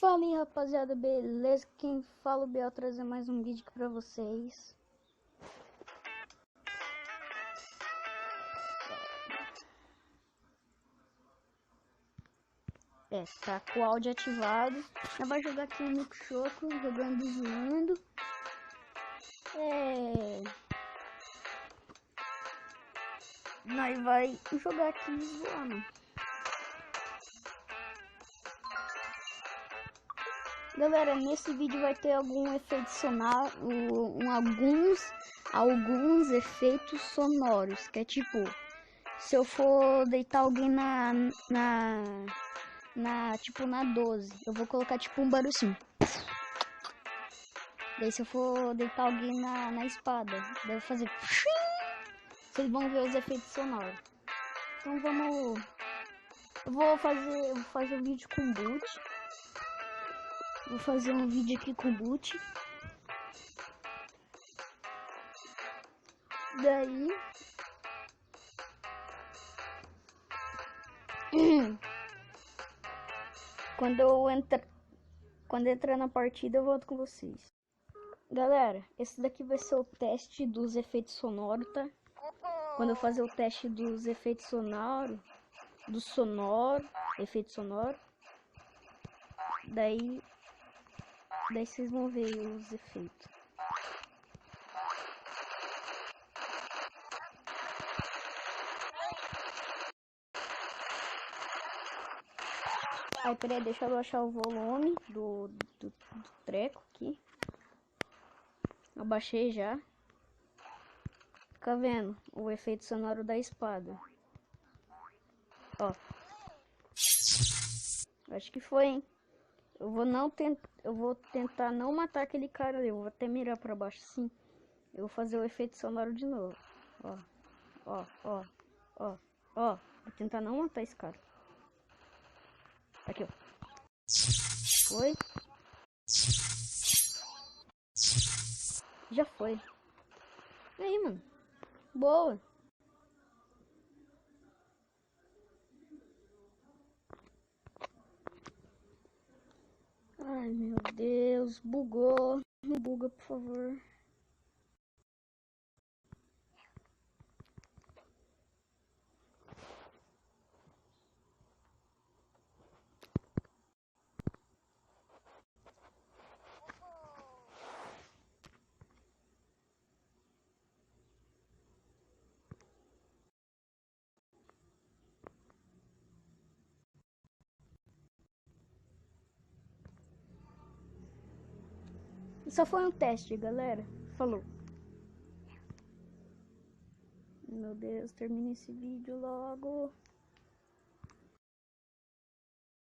Fala aí, rapaziada, beleza? Quem fala o Biel, trazer mais um vídeo aqui pra vocês. Tá com o áudio ativado. Nós vai jogar aqui no Choco, jogando e zoando. Nós vai jogar aqui e zoar, mano. Galera, nesse vídeo vai ter algum efeito sonoro, alguns efeitos sonoros, que é tipo, se eu for deitar alguém tipo na 12, eu vou colocar tipo um barulho assim. Daí se eu for deitar alguém na espada, daí eu vou fazer. Vocês vão ver os efeitos sonoros. Então vamos. Eu vou fazer um vídeo com boot. Vou fazer um vídeo aqui com boot. Daí quando entrar na partida eu volto com vocês. Galera, esse daqui vai ser o teste dos efeitos sonoros, tá? Quando eu fazer o teste dos efeitos sonoros, efeito sonoro, daí vocês vão ver os efeitos. Aí, peraí, deixa eu abaixar o volume do treco aqui. Abaixei já. Fica vendo o efeito sonoro da espada. Ó. Acho que foi, hein? Eu vou tentar não matar aquele cara ali. Eu vou até mirar pra baixo assim. Eu vou fazer o efeito sonoro de novo. Ó. Ó, ó, ó, ó. Vou tentar não matar esse cara. Aqui, ó. Foi. Já foi. E aí, mano. Boa. Ai, meu Deus. Bugou. Não buga, por favor. Só foi um teste, galera. Falou. Meu Deus, termina esse vídeo logo.